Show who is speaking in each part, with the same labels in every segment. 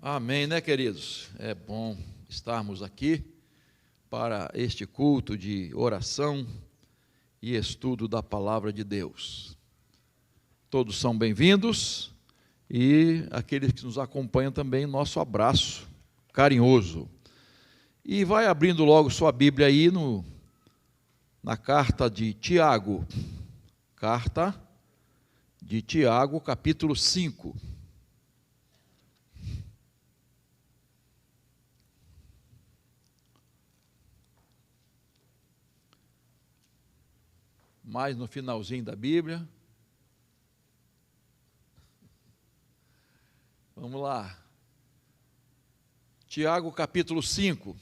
Speaker 1: Amém, né, queridos? É bom estarmos aqui para este culto de oração e estudo da palavra de Deus. Todos são bem-vindos e aqueles que nos acompanham também, nosso abraço carinhoso. E vai abrindo logo sua Bíblia aí na carta de Tiago, capítulo 5. Mais no finalzinho da Bíblia. Vamos lá. Tiago, capítulo 5.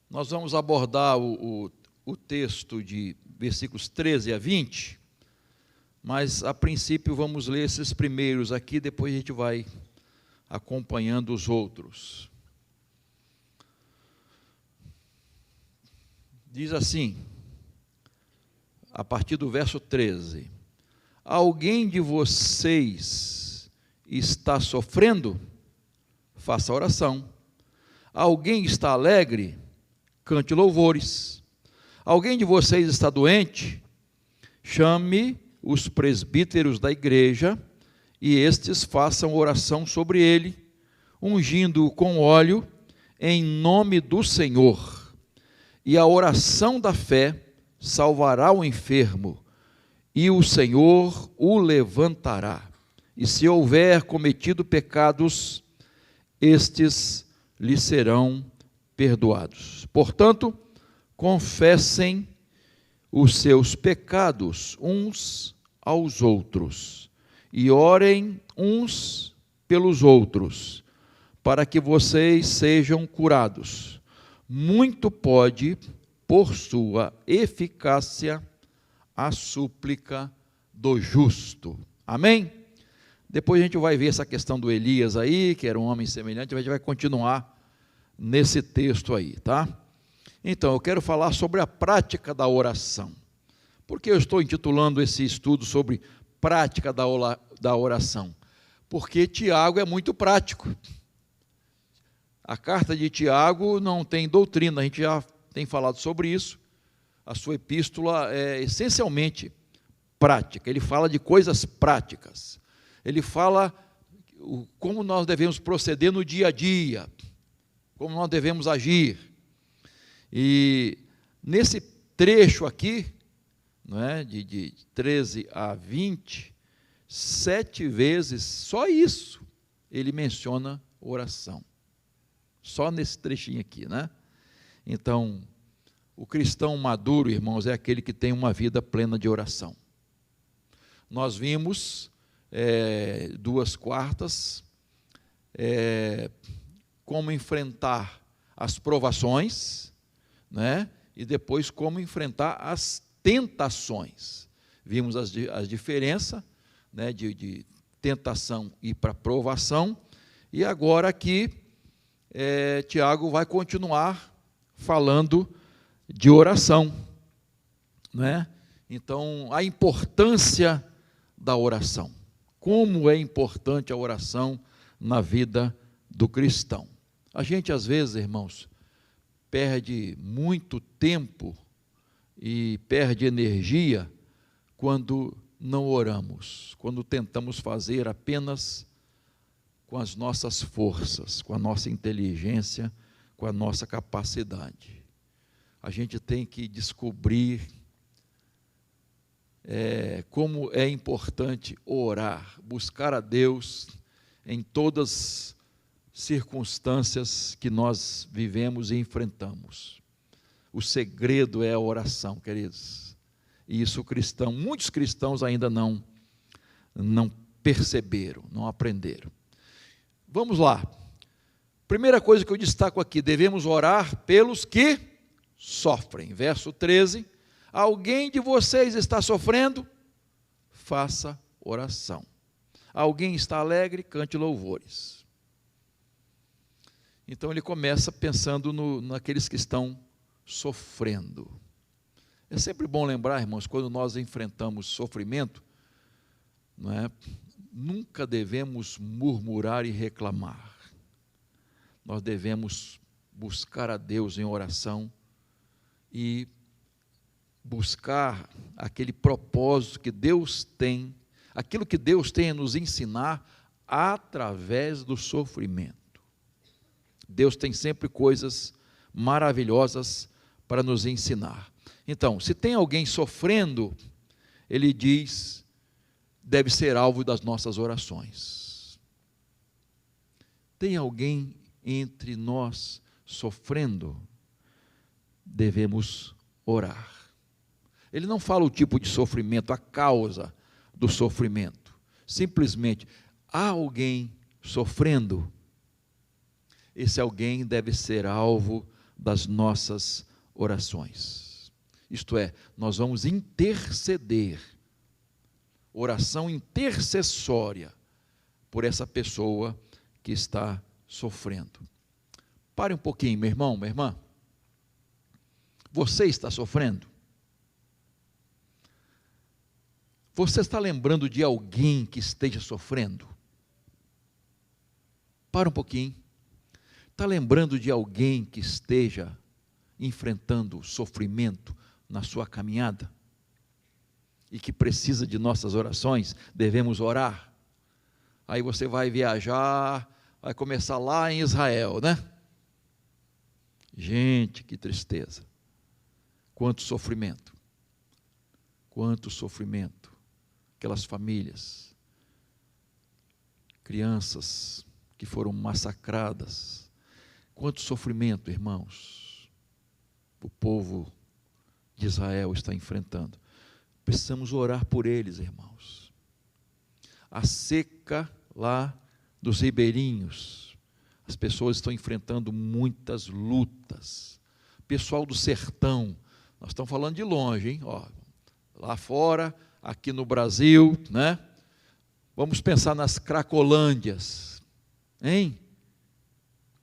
Speaker 1: Nós vamos abordar o texto de versículos 13 a 20, mas a princípio vamos ler esses primeiros aqui, depois a gente vai acompanhando os outros. Diz assim, a partir do verso 13: alguém de vocês está sofrendo? Faça oração. Alguém está alegre? Cante louvores. Alguém de vocês está doente? Chame os presbíteros da igreja, e estes façam oração sobre ele, ungindo-o com óleo, em nome do Senhor. E a oração da fé salvará o enfermo, e o Senhor o levantará. E se houver cometido pecados, estes lhe serão perdoados. Portanto, confessem os seus pecados uns aos outros, e orem uns pelos outros, para que vocês sejam curados. Muito pode, por sua eficácia, a súplica do justo. Amém? Depois a gente vai ver essa questão do Elias aí, que era um homem semelhante, a gente vai continuar nesse texto aí, tá? Então, eu quero falar sobre a prática da oração. Por que eu estou intitulando esse estudo sobre prática da oração? Porque Tiago é muito prático. A carta de Tiago não tem doutrina, a gente já tem falado sobre isso. A sua epístola é essencialmente prática, ele fala de coisas práticas. Ele fala como nós devemos proceder no dia a dia, como nós devemos agir. E nesse trecho aqui, não é, de 13 a 20, 7 vezes, só isso, ele menciona oração. Só nesse trechinho aqui, né? Então, o cristão maduro, irmãos, é aquele que tem uma vida plena de oração. Nós vimos 2 quartas, como enfrentar as provações, né? E depois como enfrentar as tentações. Vimos as diferenças, né, de tentação e para provação, e agora aqui Tiago vai continuar falando de oração, né? Então, a importância da oração. Como é importante a oração na vida do cristão. A gente, às vezes, irmãos, perde muito tempo e perde energia quando não oramos, quando tentamos fazer apenas com as nossas forças, com a nossa inteligência, com a nossa capacidade. A gente tem que descobrir como é importante orar, buscar a Deus em todas as circunstâncias que nós vivemos e enfrentamos. O segredo é a oração, queridos. E isso muitos cristãos ainda não perceberam, não aprenderam. Vamos lá. Primeira coisa que eu destaco aqui, devemos orar pelos que sofrem. Verso 13, alguém de vocês está sofrendo? Faça oração. Alguém está alegre? Cante louvores. Então ele começa pensando naqueles que estão sofrendo. É sempre bom lembrar, irmãos, quando nós enfrentamos sofrimento, não é? nunca devemos murmurar e reclamar. Nós devemos buscar a Deus em oração e buscar aquele propósito que Deus tem, aquilo que Deus tem a nos ensinar através do sofrimento. Deus tem sempre coisas maravilhosas para nos ensinar. Então, se tem alguém sofrendo, ele diz, deve ser alvo das nossas orações. Tem alguém entre nós sofrendo, devemos orar. Ele não fala o tipo de sofrimento, a causa do sofrimento. Simplesmente, há alguém sofrendo, esse alguém deve ser alvo das nossas orações. Isto é, nós vamos interceder, oração intercessória, por essa pessoa que está sofrendo. Pare um pouquinho, meu irmão, minha irmã. Você está sofrendo? Você está lembrando de alguém que esteja sofrendo? Para um pouquinho. Está lembrando de alguém que esteja enfrentando sofrimento na sua caminhada? E que precisa de nossas orações? Devemos orar. Aí você vai viajar, vai começar lá em Israel, né? Gente, que tristeza. Quanto sofrimento. Quanto sofrimento. Aquelas famílias, crianças que foram massacradas. Quanto sofrimento, irmãos, o povo de Israel está enfrentando. Precisamos orar por eles, irmãos. A seca lá dos ribeirinhos, as pessoas estão enfrentando muitas lutas. Pessoal do sertão, nós estamos falando de longe, hein? Ó, lá fora, aqui no Brasil, né? Vamos pensar nas Cracolândias, hein?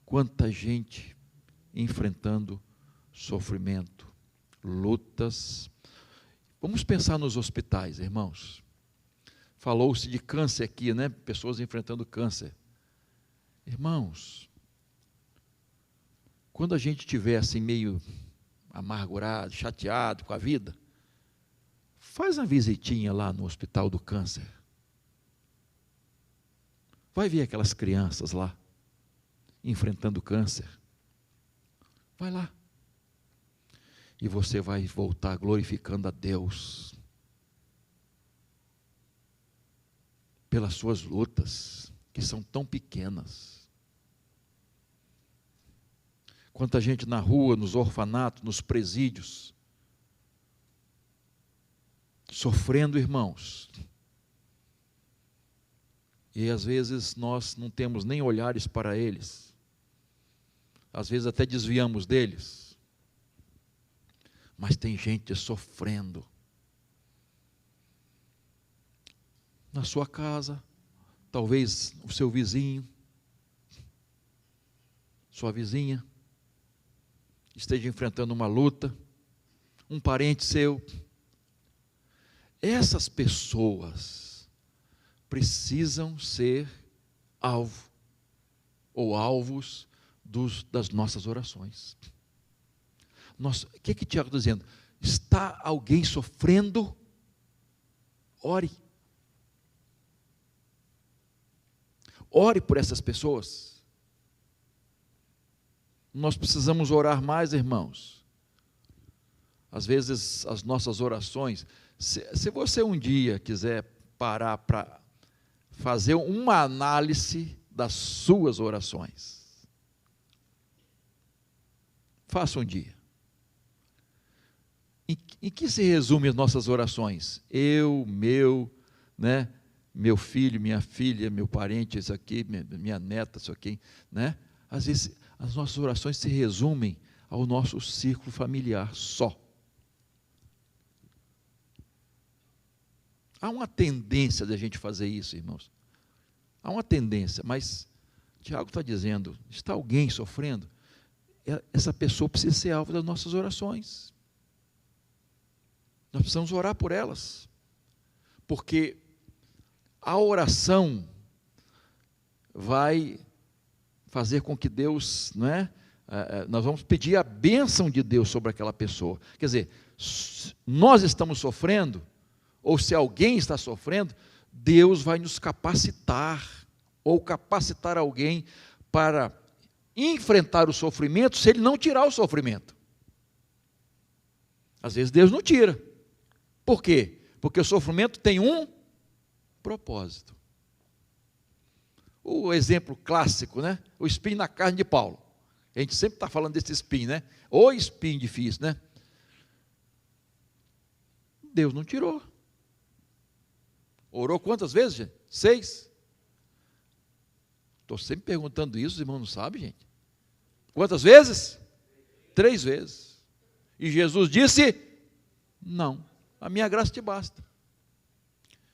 Speaker 1: Quanta gente enfrentando sofrimento, lutas. Vamos pensar nos hospitais, irmãos. Falou-se de câncer aqui, né? Pessoas enfrentando câncer. Irmãos, quando a gente estiver assim meio amargurado, chateado com a vida, faz uma visitinha lá no Hospital do Câncer. Vai ver aquelas crianças lá, enfrentando câncer. Vai lá. E você vai voltar glorificando a Deus pelas suas lutas, que são tão pequenas. Quanta gente na rua, nos orfanatos, nos presídios, sofrendo, irmãos. E às vezes nós não temos nem olhares para eles. Às vezes até desviamos deles. Mas tem gente sofrendo. Na sua casa, talvez o seu vizinho, sua vizinha, esteja enfrentando uma luta, um parente seu. Essas pessoas precisam ser alvo, ou alvos das nossas orações. O que Tiago está dizendo? Está alguém sofrendo? Ore. Ore por essas pessoas. Nós precisamos orar mais, irmãos. Às vezes as nossas orações, se você um dia quiser parar para fazer uma análise das suas orações, faça um dia. Em que se resume as nossas orações? Eu, meu filho, minha filha, meu parente, isso aqui, minha neta, isso aqui, né? Às vezes as nossas orações se resumem ao nosso círculo familiar só. Há uma tendência de a gente fazer isso, irmãos. Há uma tendência, mas Tiago está dizendo, está alguém sofrendo? Essa pessoa precisa ser alvo das nossas orações. Nós precisamos orar por elas, porque A oração vai fazer com que Deus, não é? Nós vamos pedir a bênção de Deus sobre aquela pessoa. Quer dizer, nós estamos sofrendo, ou se alguém está sofrendo, Deus vai nos capacitar, ou capacitar alguém para enfrentar o sofrimento, se Ele não tirar o sofrimento. Às vezes Deus não tira. Por quê? Porque o sofrimento tem um propósito. O exemplo clássico, né? O espinho na carne de Paulo. A gente sempre está falando desse espinho, né? Ou espinho difícil, né? Deus não tirou. Orou quantas vezes, gente? 6. Estou sempre perguntando isso, os irmãos não sabem, gente. Quantas vezes? 3 vezes. E Jesus disse: não, a minha graça te basta.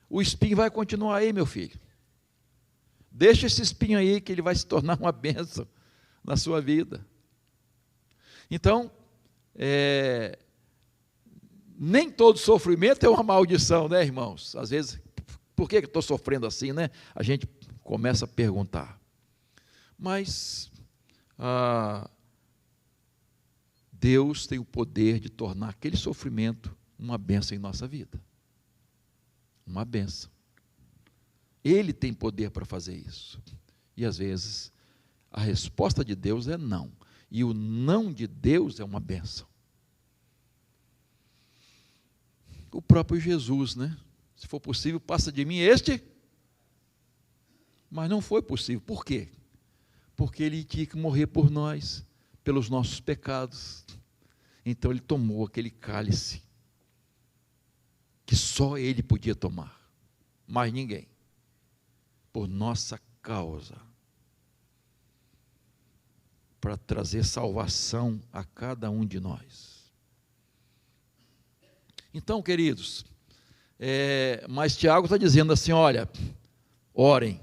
Speaker 1: O espinho vai continuar aí, meu filho. Deixa esse espinho aí, que ele vai se tornar uma bênção na sua vida. Então, nem todo sofrimento é uma maldição, né, irmãos? Às vezes, por que eu estou sofrendo assim, né? A gente começa a perguntar. Mas Deus tem o poder de tornar aquele sofrimento uma bênção em nossa vida. Uma bênção. Ele tem poder para fazer isso. E às vezes a resposta de Deus é não. E o não de Deus é uma bênção. O próprio Jesus, né? Se for possível, passa de mim este. Mas não foi possível. Por quê? Porque Ele tinha que morrer por nós, pelos nossos pecados. Então Ele tomou aquele cálice, que só Ele podia tomar, mais ninguém, por nossa causa, para trazer salvação a cada um de nós. Então, queridos, mas Tiago está dizendo assim, olha, orem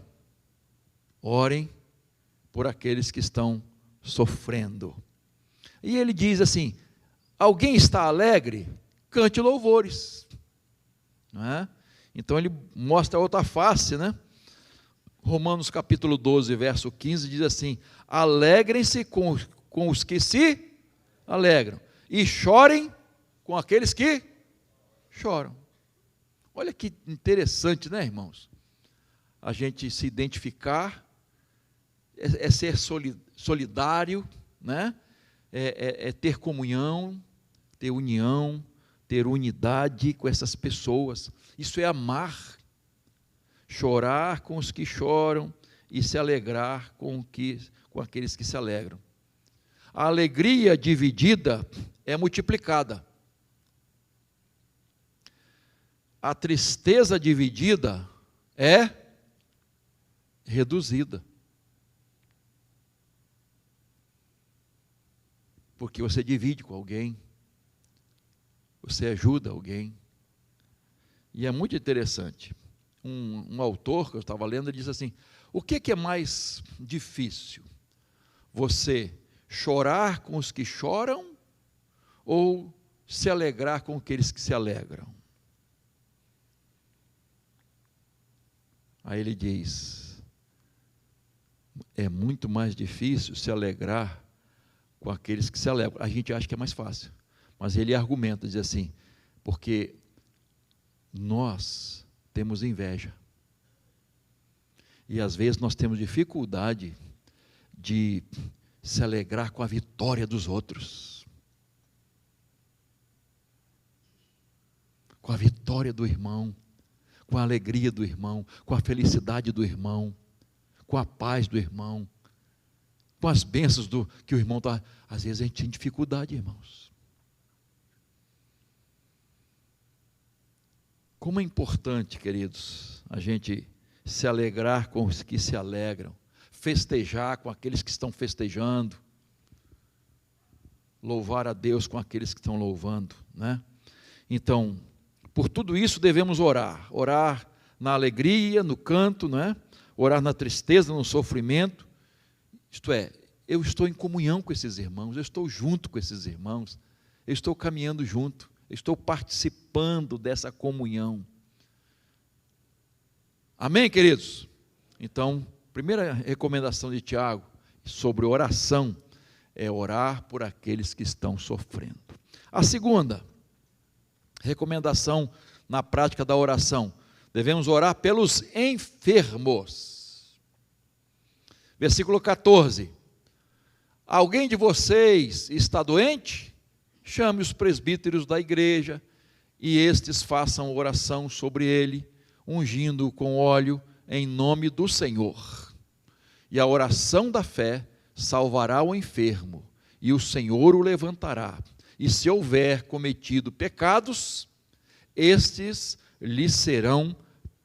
Speaker 1: por aqueles que estão sofrendo. E ele diz assim, alguém está alegre? Cante louvores. Não é? Então ele mostra outra face, né? Romanos capítulo 12, verso 15, diz assim, alegrem-se com os que se alegram, e chorem com aqueles que choram. Olha que interessante, né, irmãos? A gente se identificar, é ser solidário, né? É ter comunhão, ter união, ter unidade com essas pessoas. Isso é amar. Chorar com os que choram e se alegrar com aqueles que se alegram. A alegria dividida é multiplicada. A tristeza dividida é reduzida. Porque você divide com alguém, você ajuda alguém. E é muito interessante. Um autor que eu estava lendo, ele diz assim, o que é mais difícil? Você chorar com os que choram ou se alegrar com aqueles que se alegram? Aí ele diz, é muito mais difícil se alegrar com aqueles que se alegram. A gente acha que é mais fácil, mas ele argumenta, diz assim, porque nós temos inveja. E às vezes nós temos dificuldade de se alegrar com a vitória dos outros. Com a vitória do irmão, com a alegria do irmão, com a felicidade do irmão, com a paz do irmão, com as bênçãos que o irmão está. Às vezes a gente tem dificuldade, irmãos. Como é importante, queridos, a gente se alegrar com os que se alegram, festejar com aqueles que estão festejando, louvar a Deus com aqueles que estão louvando, né? Então, por tudo isso devemos orar na alegria, no canto, não é? Orar na tristeza, no sofrimento, isto é, eu estou em comunhão com esses irmãos, eu estou junto com esses irmãos, eu estou caminhando junto, eu estou participando dessa comunhão. Amém, queridos? Então, primeira recomendação de Tiago sobre oração é orar por aqueles que estão sofrendo. A segunda recomendação na prática da oração: devemos orar pelos enfermos. Versículo 14: alguém de vocês está doente? Chame os presbíteros da igreja, e estes façam oração sobre ele, ungindo-o com óleo em nome do Senhor. E a oração da fé salvará o enfermo, e o Senhor o levantará. E se houver cometido pecados, estes lhe serão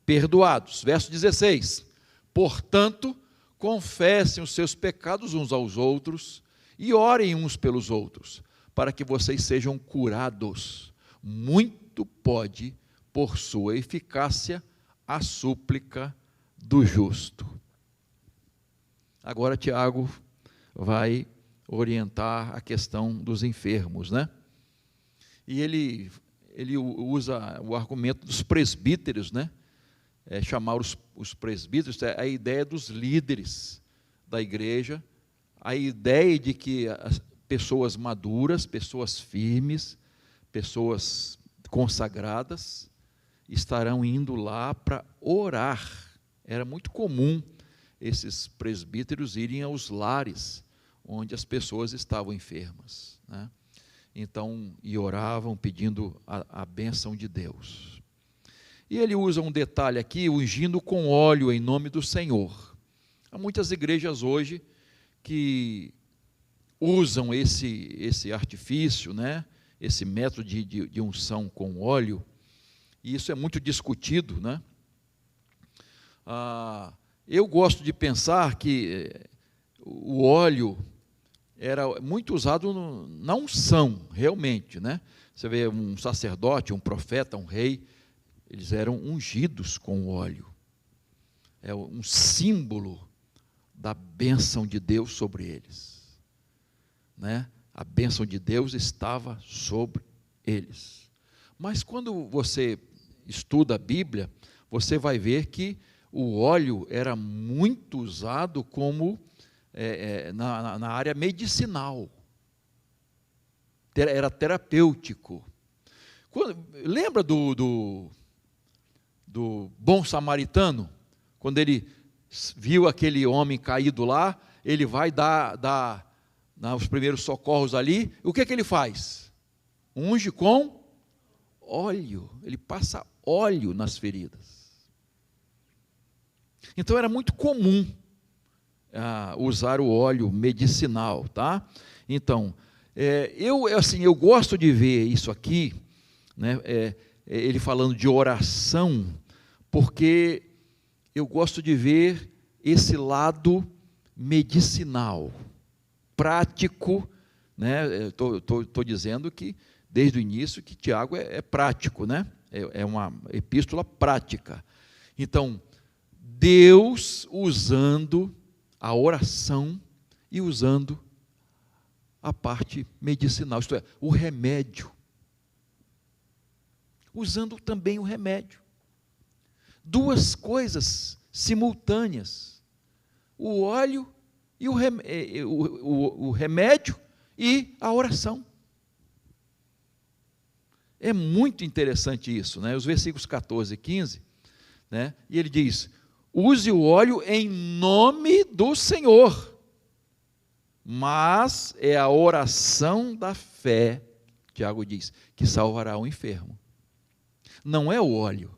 Speaker 1: perdoados. Verso 16: portanto, confessem os seus pecados uns aos outros e orem uns pelos outros, para que vocês sejam curados. Muito pode, por sua eficácia, a súplica do justo. Agora Tiago vai orientar a questão dos enfermos, né? E ele usa o argumento dos presbíteros, né? Chamar os presbíteros, a ideia dos líderes da igreja, a ideia de que as pessoas maduras, pessoas firmes, pessoas consagradas, estarão indo lá para orar. Era muito comum esses presbíteros irem aos lares onde as pessoas estavam enfermas, né? Então, e oravam pedindo a bênção de Deus. E ele usa um detalhe aqui, ungindo com óleo em nome do Senhor. Há muitas igrejas hoje que usam esse artifício, né? Esse método de unção com óleo, e isso é muito discutido, né? Eu gosto de pensar que o óleo era muito usado na unção, realmente, né? Você vê um sacerdote, um profeta, um rei, eles eram ungidos com óleo. É um símbolo da bênção de Deus sobre eles, né? A bênção de Deus estava sobre eles. Mas quando você estuda a Bíblia, você vai ver que o óleo era muito usado como na área medicinal. Era terapêutico. Lembra do bom samaritano? Quando ele viu aquele homem caído lá, ele vai dar os primeiros socorros ali. O que ele faz? Unge com óleo. Ele passa óleo nas feridas. Então era muito comum usar o óleo medicinal, tá? Então, eu gosto de ver isso aqui, né? Ele falando de oração, porque eu gosto de ver esse lado medicinal, prático, né? Estou dizendo que desde o início que Tiago é prático, né? É uma epístola prática. Então, Deus usando a oração e usando a parte medicinal, isto é, o remédio. Usando também o remédio. Duas coisas simultâneas: o óleo e o remédio e a oração. É muito interessante isso, né? Os versículos 14 e 15, né? E ele diz: use o óleo em nome do Senhor, mas é a oração da fé, Tiago diz, que salvará o enfermo. Não é o óleo,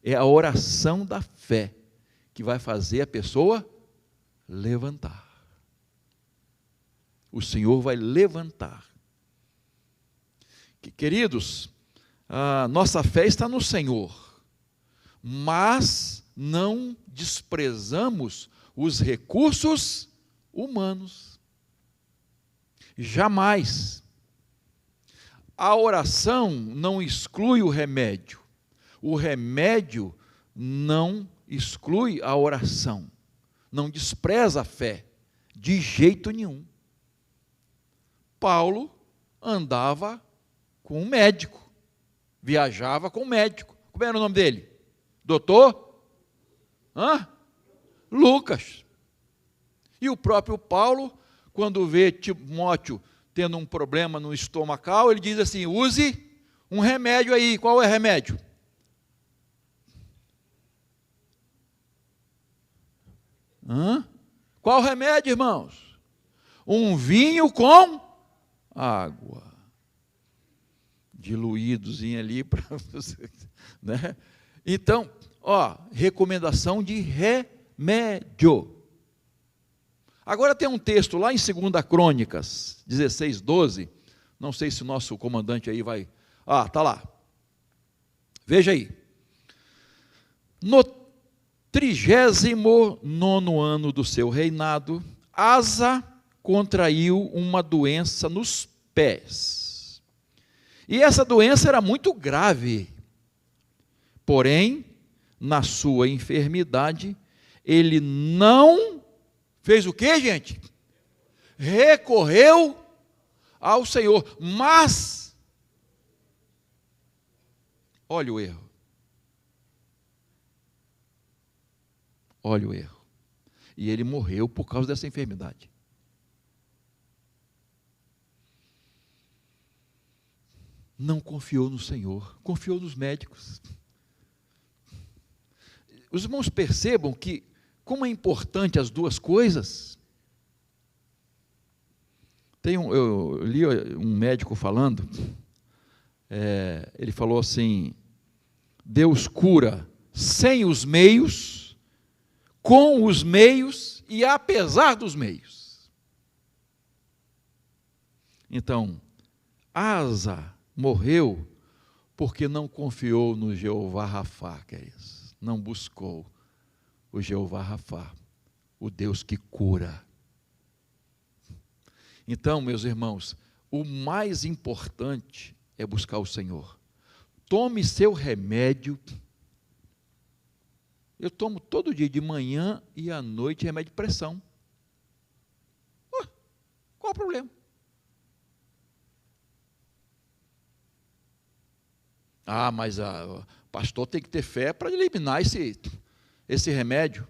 Speaker 1: é a oração da fé que vai fazer a pessoa levantar. O Senhor vai levantar. Queridos, a nossa fé está no Senhor, mas não desprezamos os recursos humanos. Jamais. A oração não exclui o remédio não exclui a oração, não despreza a fé, de jeito nenhum. Paulo andava com um médico, viajava com um médico. Como era o nome dele? Doutor Hã? Lucas. E o próprio Paulo, quando vê Timóteo tendo um problema no estomacal, ele diz assim: use um remédio aí. Qual é o remédio? Hã? Qual o remédio, irmãos? Um vinho com água. Diluídozinho ali para você, né? Então, recomendação de remédio. Agora tem um texto lá em 2 Crônicas 16:12. Não sei se o nosso comandante aí vai. Está lá. Veja aí. No 39º ano do seu reinado, Asa contraiu uma doença nos pés. E essa doença era muito grave. Porém, na sua enfermidade, ele não fez o quê, gente? Recorreu ao Senhor. Mas, olha o erro. Olha o erro. E ele morreu por causa dessa enfermidade. Não confiou no Senhor, confiou nos médicos. Os irmãos percebam que, como é importante as duas coisas. Eu li um médico falando, ele falou assim: Deus cura sem os meios, com os meios e apesar dos meios. Então, Asa morreu porque não confiou no Jeová Rafá, queridos. Não buscou o Jeová Rafá, o Deus que cura. Então, meus irmãos, o mais importante é buscar o Senhor. Tome seu remédio. Eu tomo todo dia, de manhã e à noite, remédio de pressão. Qual o problema? Mas o pastor tem que ter fé para eliminar esse remédio.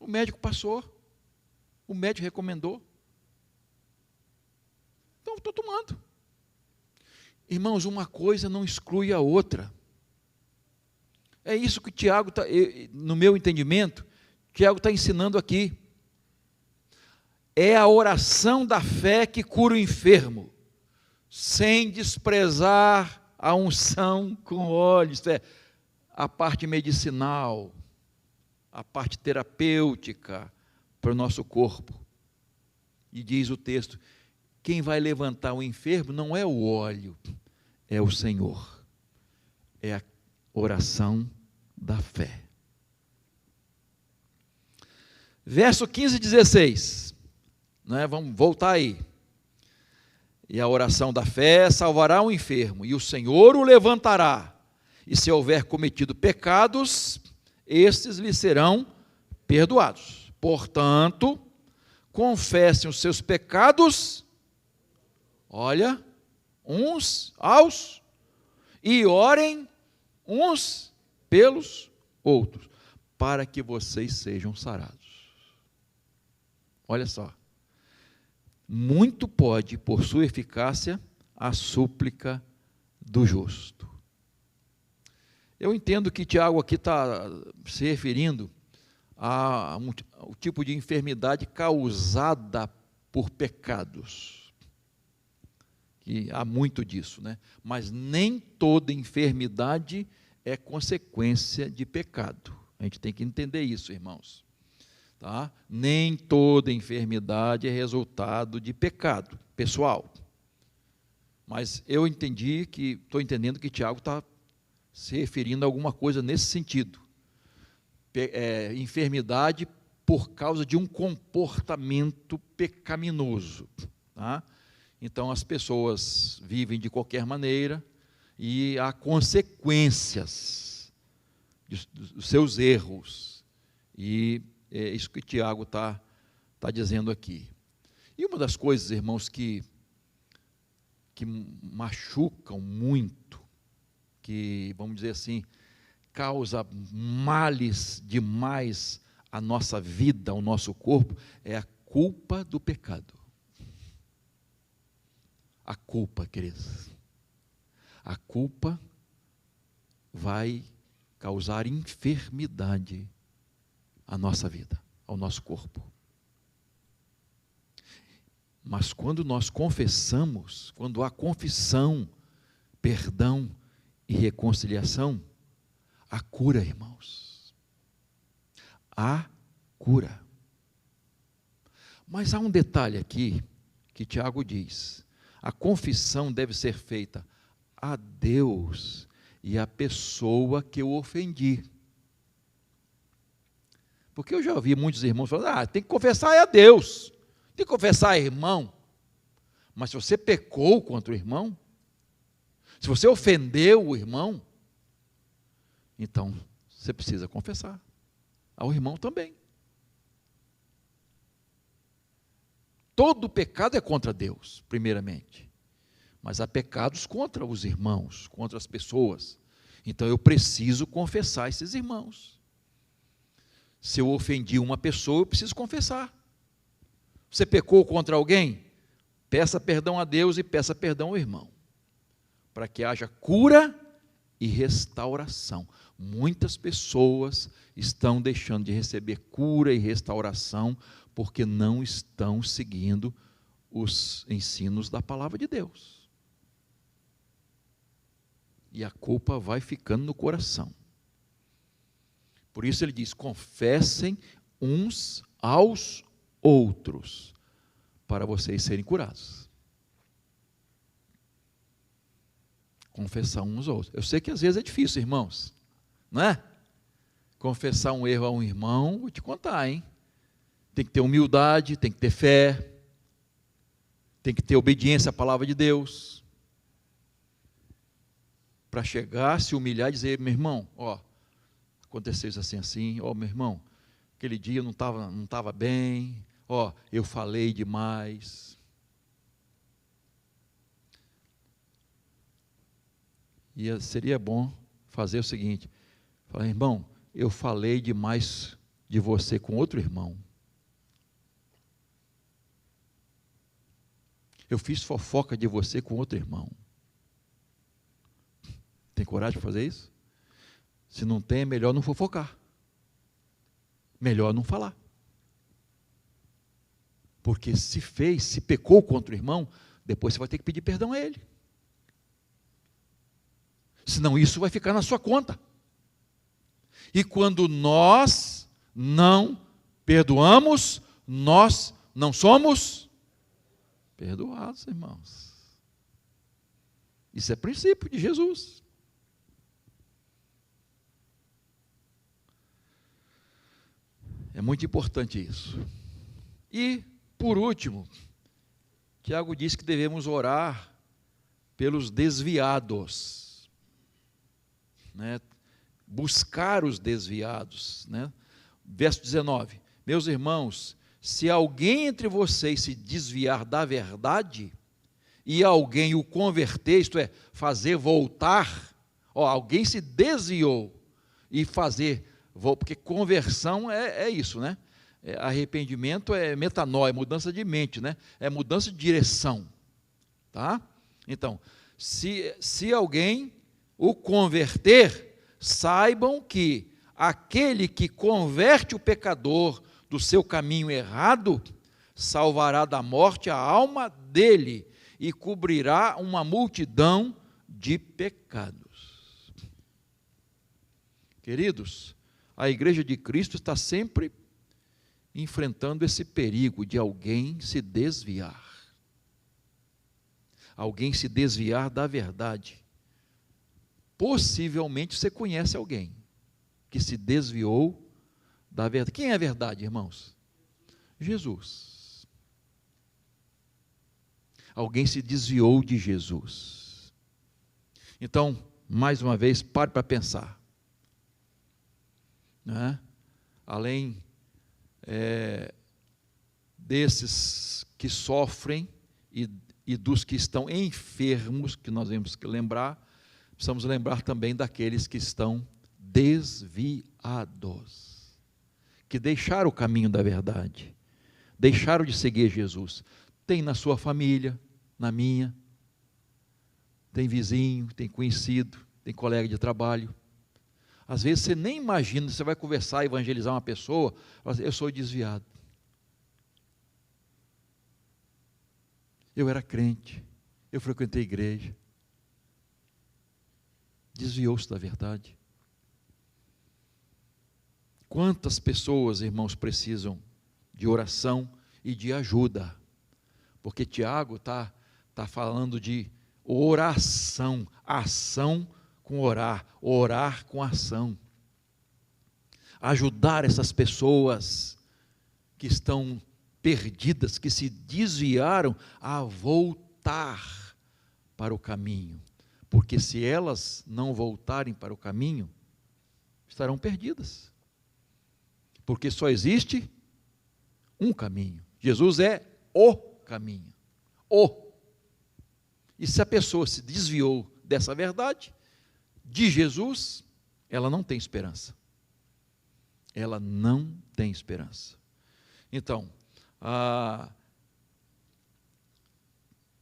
Speaker 1: O médico passou, o médico recomendou. Então, estou tomando. Irmãos, uma coisa não exclui a outra. É isso que Tiago, no meu entendimento, Tiago está ensinando aqui. É a oração da fé que cura o enfermo, sem desprezar a unção com óleo, isto é, a parte medicinal, a parte terapêutica para o nosso corpo. E diz o texto: quem vai levantar o enfermo não é o óleo, é o Senhor, é a oração da fé. Verso 15 e 16, né? Vamos voltar aí. E a oração da fé salvará o enfermo, e o Senhor o levantará, e se houver cometido pecados, estes lhe serão perdoados. Portanto, confessem os seus pecados, uns aos, e orem uns pelos outros, para que vocês sejam sarados. Olha só. Muito pode, por sua eficácia, a súplica do justo. Eu entendo que Tiago aqui está se referindo ao tipo de enfermidade causada por pecados. Que há muito disso, né? Mas nem toda enfermidade é consequência de pecado. A gente tem que entender isso, irmãos. Tá? Nem toda enfermidade é resultado de pecado pessoal. Mas eu estou entendendo que Tiago está se referindo a alguma coisa nesse sentido. Enfermidade por causa de um comportamento pecaminoso. Tá? Então as pessoas vivem de qualquer maneira e há consequências dos seus erros. E é isso que Tiago está dizendo aqui. E uma das coisas, irmãos, que machucam muito que, vamos dizer assim, causa males demais à nossa vida, ao nosso corpo, é a culpa do pecado. A culpa, queridos. A culpa vai causar enfermidade à nossa vida, ao nosso corpo. Mas quando nós confessamos, quando há confissão, perdão e reconciliação, há cura, irmãos. Há cura. Mas há um detalhe aqui que Tiago diz: a confissão deve ser feita a Deus e à pessoa que eu ofendi. Porque eu já ouvi muitos irmãos falando, tem que confessar a Deus, tem que confessar a irmão. Mas se você pecou contra o irmão, se você ofendeu o irmão, então você precisa confessar ao irmão também. Todo pecado é contra Deus, primeiramente. Mas há pecados contra os irmãos, contra as pessoas. Então eu preciso confessar esses irmãos. Se eu ofendi uma pessoa, eu preciso confessar. Você pecou contra alguém? Peça perdão a Deus e peça perdão ao irmão, para que haja cura e restauração. Muitas pessoas estão deixando de receber cura e restauração porque não estão seguindo os ensinos da palavra de Deus. E a culpa vai ficando no coração. Por isso ele diz: confessem uns aos outros, para vocês serem curados. Confessar uns aos outros. Eu sei que às vezes é difícil, irmãos, não é? Confessar um erro a um irmão, vou te contar, hein? Tem que ter humildade, tem que ter fé, tem que ter obediência à palavra de Deus, para chegar, se humilhar e dizer: meu irmão, aconteceu isso assim, meu irmão, aquele dia eu não estava bem, eu falei demais. E seria bom fazer o seguinte: falar, irmão, eu falei demais de você com outro irmão. Eu fiz fofoca de você com outro irmão. Tem coragem de fazer isso? Se não tem, é melhor não fofocar. Melhor não falar. Porque se pecou contra o irmão, depois você vai ter que pedir perdão a ele. Senão isso vai ficar na sua conta. E quando nós não perdoamos, nós não somos perdoados, irmãos. Isso é princípio de Jesus. É muito importante isso. E, por último, Tiago diz que devemos orar pelos desviados, né? Buscar os desviados, né? Verso 19: meus irmãos, se alguém entre vocês se desviar da verdade, e alguém o converter, isto é, fazer voltar, alguém se desviou, e fazer, porque conversão é isso, né? Arrependimento é metanoia, mudança de mente, né? É mudança de direção, tá? Então, se alguém o converter, saibam que aquele que converte o pecador do seu caminho errado, salvará da morte a alma dele e cobrirá uma multidão de pecados. Queridos, a Igreja de Cristo está sempre enfrentando esse perigo de alguém se desviar. Alguém se desviar da verdade. Possivelmente você conhece alguém que se desviou da verdade. Quem é a verdade, irmãos? Jesus. Alguém se desviou de Jesus. Então, mais uma vez, pare para pensar. Né? Além desses que sofrem e dos que estão enfermos, que nós temos que lembrar, precisamos lembrar também daqueles que estão desviados, que deixaram o caminho da verdade, deixaram de seguir Jesus. Tem na sua família, na minha, tem vizinho, tem conhecido, tem colega de trabalho. Às vezes você nem imagina, você vai conversar, evangelizar uma pessoa, fala assim, eu sou desviado. Eu era crente, eu frequentei a igreja. Desviou-se da verdade. Quantas pessoas, irmãos, precisam de oração e de ajuda? Porque Tiago está falando de oração, ação com orar, orar com ação. Ajudar essas pessoas que estão perdidas, que se desviaram, a voltar para o caminho. Porque se elas não voltarem para o caminho, estarão perdidas. Porque só existe um caminho. Jesus é o caminho. E se a pessoa se desviou dessa verdade, de Jesus, ela não tem esperança. Ela não tem esperança. Então,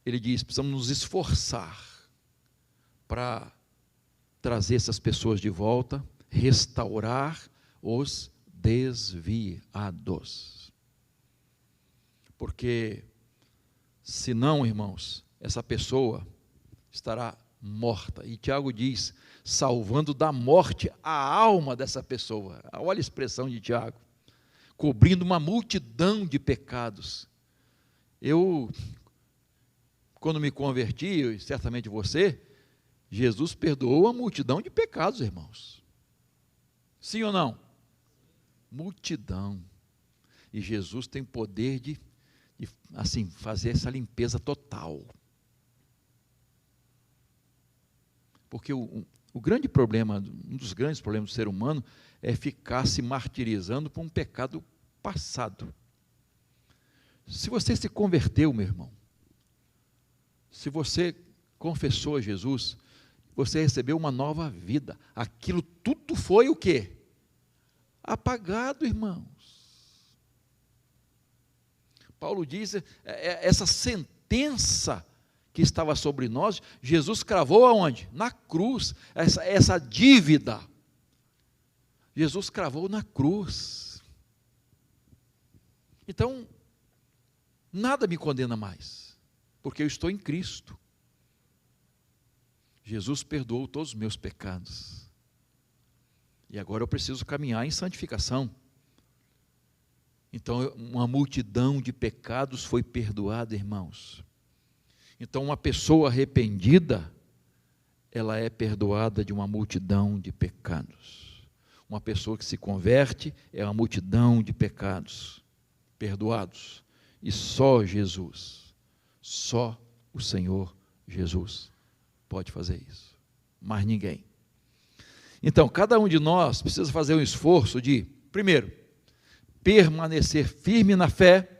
Speaker 1: ele diz, precisamos nos esforçar para trazer essas pessoas de volta, restaurar os desviados. Porque, senão, irmãos, essa pessoa estará morta. E Tiago diz, salvando da morte a alma dessa pessoa. Olha a expressão de Tiago. Cobrindo uma multidão de pecados. Eu, quando me converti, e certamente você, Jesus perdoou a multidão de pecados, irmãos. Sim ou não? Multidão. E Jesus tem poder de assim, fazer essa limpeza total. Porque o grande problema, um dos grandes problemas do ser humano, é ficar se martirizando por um pecado passado. Se você se converteu, meu irmão, se você confessou a Jesus, você recebeu uma nova vida. Aquilo tudo foi o quê? Apagado, irmãos. Paulo diz, essa sentença que estava sobre nós, Jesus cravou aonde? Na cruz. Essa dívida, Jesus cravou na cruz. Então, nada me condena mais, porque eu estou em Cristo. Jesus perdoou todos os meus pecados. E agora eu preciso caminhar em santificação. Então, uma multidão de pecados foi perdoada, irmãos. Então, uma pessoa arrependida, ela é perdoada de uma multidão de pecados. Uma pessoa que se converte é uma multidão de pecados perdoados. E só Jesus, só o Senhor Jesus pode fazer isso. Mais ninguém. Então, cada um de nós precisa fazer um esforço de, primeiro, permanecer firme na fé,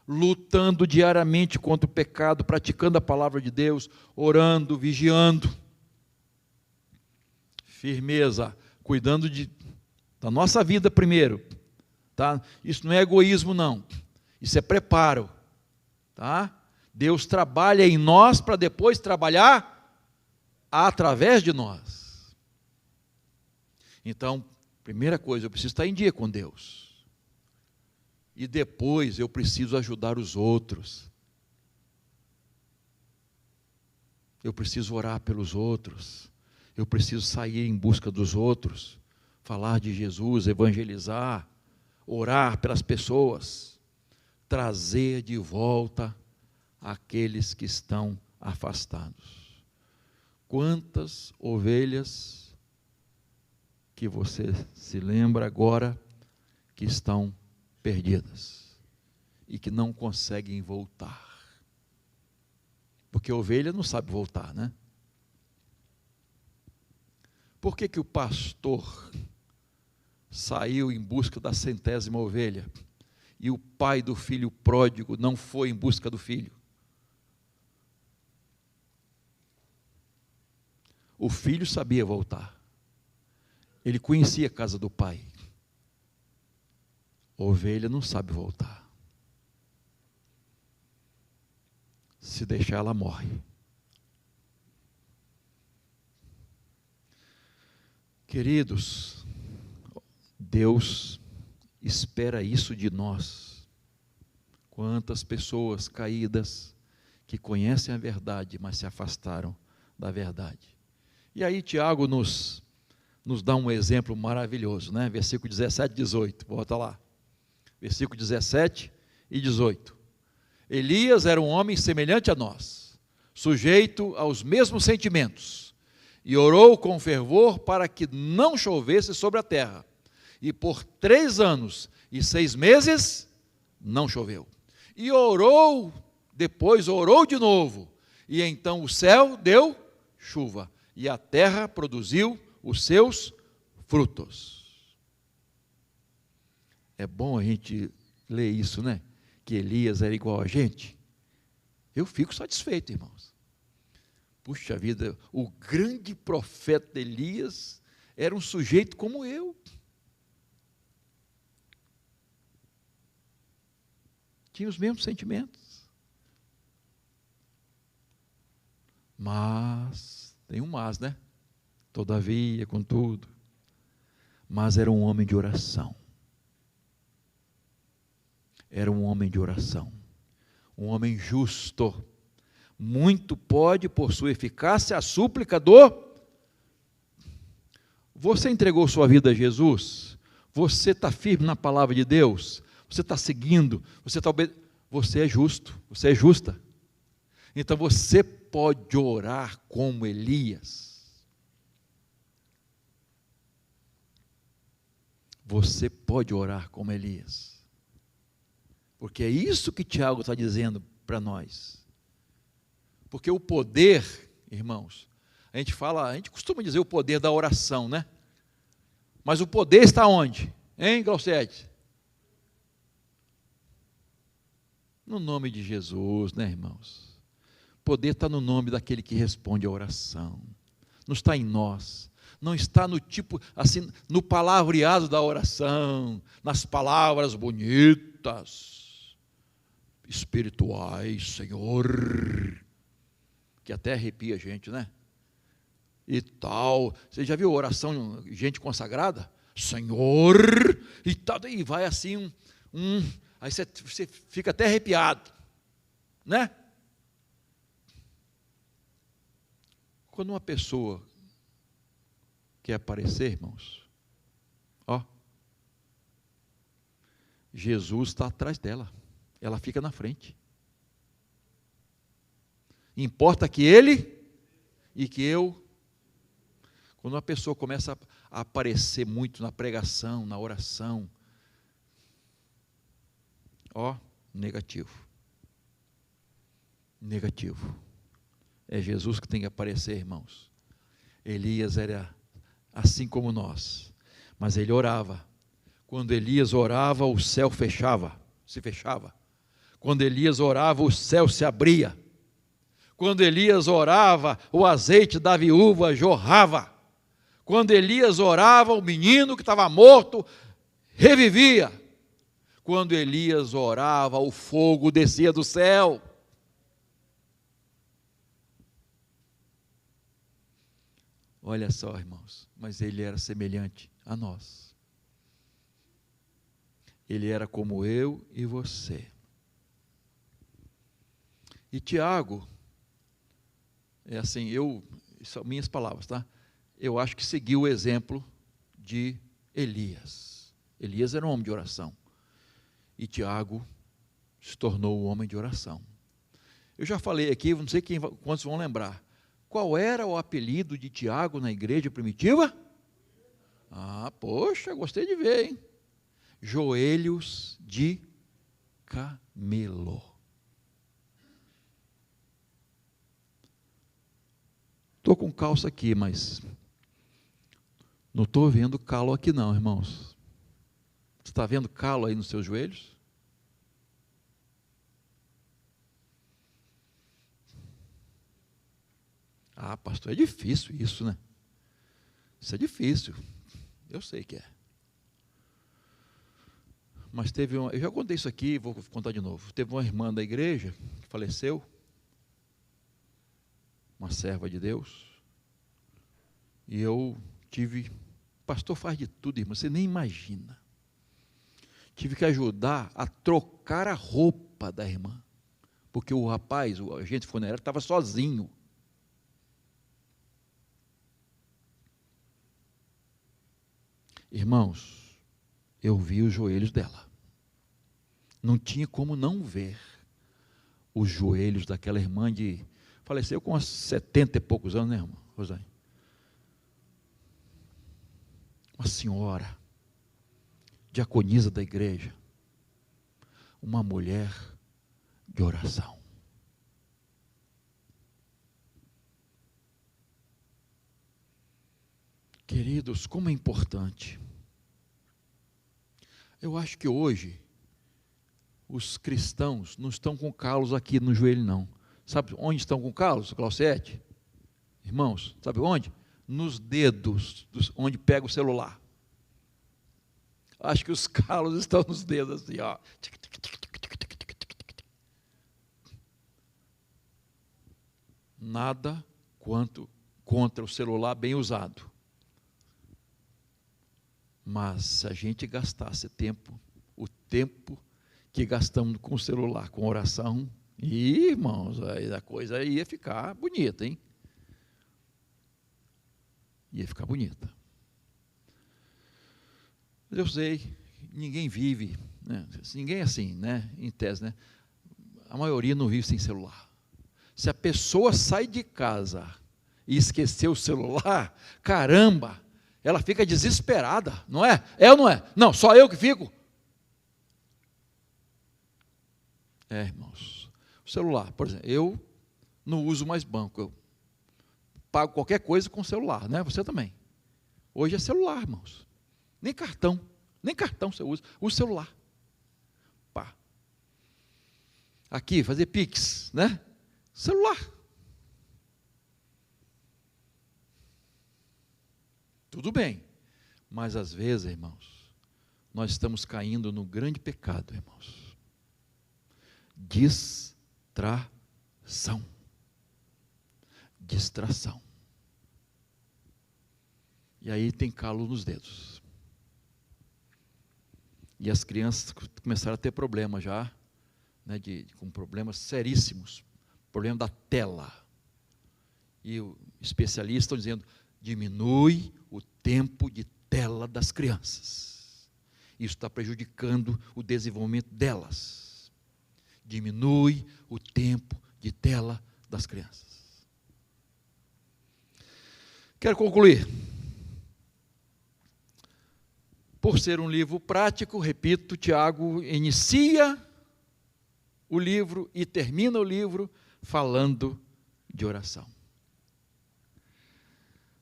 Speaker 1: lutando diariamente contra o pecado, praticando a palavra de Deus, orando, vigiando, firmeza, cuidando da nossa vida primeiro, tá? Isso não é egoísmo não, isso é preparo, tá? Deus trabalha em nós para depois trabalhar através de nós. Então, primeira coisa, eu preciso estar em dia com Deus. E depois eu preciso ajudar os outros. Eu preciso orar pelos outros. Eu preciso sair em busca dos outros. Falar de Jesus, evangelizar, orar pelas pessoas. Trazer de volta aqueles que estão afastados. Quantas ovelhas que você se lembra agora que estão perdidas e que não conseguem voltar? Porque a ovelha não sabe voltar, né? Por que o pastor saiu em busca da 100ª ovelha e o pai do filho pródigo não foi em busca do filho? O filho sabia voltar. Ele conhecia a casa do pai. A ovelha não sabe voltar. Se deixar, ela morre. Queridos, Deus espera isso de nós. Quantas pessoas caídas que conhecem a verdade, mas se afastaram da verdade. E aí Tiago nos dá um exemplo maravilhoso, né? Versículo 17 e 18, volta lá. Versículo 17 e 18. Elias era um homem semelhante a nós, sujeito aos mesmos sentimentos, e orou com fervor para que não chovesse sobre a terra. E por 3 anos e 6 meses não choveu. E orou, depois orou de novo, e então o céu deu chuva, e a terra produziu os seus frutos. É bom a gente ler isso, né? Que Elias era igual a gente. Eu fico satisfeito, irmãos. Puxa vida, o grande profeta Elias era um sujeito como eu. Tinha os mesmos sentimentos. Mas, tem um mas, né? Todavia, contudo. Mas era um homem de oração. Era um homem de oração. Um homem justo. Muito pode, por sua eficácia, a súplica do... Você entregou sua vida a Jesus? Você está firme na palavra de Deus? Você está seguindo? Você é justo, você é justa. Então você pode orar como Elias. Você pode orar como Elias. Porque é isso que Tiago está dizendo para nós. Porque o poder, irmãos, a gente costuma dizer o poder da oração, né? Mas o poder está onde? Hein, Glaucete? No nome de Jesus, né, irmãos? O poder está no nome daquele que responde à oração. Não está em nós. Não está no tipo, assim, no palavreado da oração, nas palavras bonitas, espirituais, Senhor, que até arrepia a gente, né? E tal. Você já viu oração, gente consagrada? Senhor, e tal, e vai assim, aí você fica até arrepiado, né? Quando uma pessoa quer aparecer, irmãos, ó, Jesus está atrás dela. Ela fica na frente. Importa que ele e que eu. Quando uma pessoa começa a aparecer muito na pregação, na oração, ó, negativo. Negativo. É Jesus que tem que aparecer, irmãos. Elias era assim como nós, mas ele orava. Quando Elias orava, o céu se fechava. Quando Elias orava, o céu se abria. Quando Elias orava, o azeite da viúva jorrava. Quando Elias orava, o menino que estava morto revivia. Quando Elias orava, o fogo descia do céu. Olha só, irmãos, mas ele era semelhante a nós. Ele era como eu e você. E Tiago, é assim, são minhas palavras, tá? Eu acho que seguiu o exemplo de Elias. Elias era um homem de oração. E Tiago se tornou um homem de oração. Eu já falei aqui, não sei quantos vão lembrar. Qual era o apelido de Tiago na igreja primitiva? Ah, poxa, gostei de ver, hein? Joelhos de camelo. Estou com calça aqui, mas não estou vendo calo aqui não, irmãos. Você está vendo calo aí nos seus joelhos? Ah, pastor, é difícil isso, né? Isso é difícil. Eu sei que é. Mas teve eu já contei isso aqui, vou contar de novo. Teve uma irmã da igreja que faleceu, uma serva de Deus, e eu tive, pastor faz de tudo, irmão, você nem imagina. Tive que ajudar a trocar a roupa da irmã, porque o rapaz, o agente funerário, estava sozinho. Irmãos, eu vi os joelhos dela. Não tinha como não ver os joelhos daquela irmã de... Faleceu com uns 70 e poucos anos, né, irmã Rosane? Uma senhora, diaconisa da igreja, uma mulher de oração. Queridos, como é importante. Eu acho que hoje os cristãos não estão com calos aqui no joelho, não. Sabe onde estão com calos, Claudiete? Irmãos, sabe onde? Nos dedos, onde pega o celular. Acho que os calos estão nos dedos, assim, ó. Nada contra o celular bem usado. Mas se a gente gastasse tempo, o tempo que gastamos com o celular, com oração, irmãos, aí a coisa ia ficar bonita, hein? Ia ficar bonita. Mas eu sei, ninguém vive, né? Ninguém é assim, né? Em tese, né? A maioria não vive sem celular. Se a pessoa sai de casa e esquecer o celular, caramba, ela fica desesperada, não é? É ou não é? Não, só eu que fico. É, irmãos, o celular, por exemplo, eu não uso mais banco, eu pago qualquer coisa com celular, né? Você também. Hoje é celular, irmãos. Nem cartão você usa, o celular. Pá. Aqui, fazer Pix, né? Celular. Tudo bem, mas às vezes, irmãos, nós estamos caindo no grande pecado, irmãos. Distração. Distração. E aí tem calo nos dedos. E as crianças começaram a ter problemas já, né, com problemas seríssimos, problema da tela. E os especialistas estão dizendo, diminui o tempo de tela das crianças. Isso está prejudicando o desenvolvimento delas. Diminui o tempo de tela das crianças. Quero concluir. Por ser um livro prático, repito, Tiago inicia o livro e termina o livro falando de oração.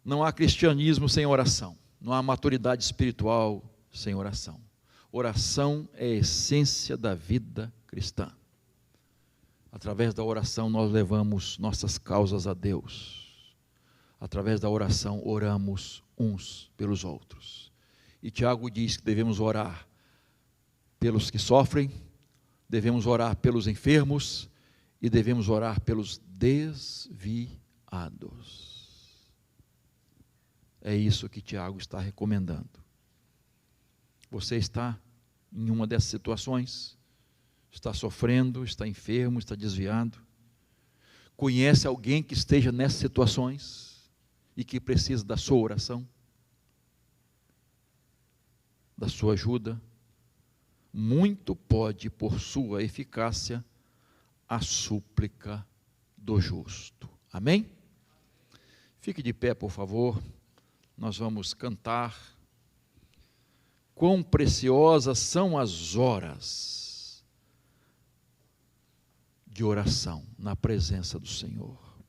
Speaker 1: Não há cristianismo sem oração, não há maturidade espiritual sem oração. Oração é a essência da vida cristã. Através da oração nós levamos nossas causas a Deus. Através da oração oramos uns pelos outros. E Tiago diz que devemos orar pelos que sofrem, devemos orar pelos enfermos e devemos orar pelos desviados. É isso que Tiago está recomendando. Você está em uma dessas situações? Está sofrendo, está enfermo, está desviado? Conhece alguém que esteja nessas situações e que precisa da sua oração? Da sua ajuda? Muito pode, por sua eficácia, a súplica do justo. Amém? Fique de pé, por favor. Nós vamos cantar. Quão preciosas são as horas de oração na presença do Senhor.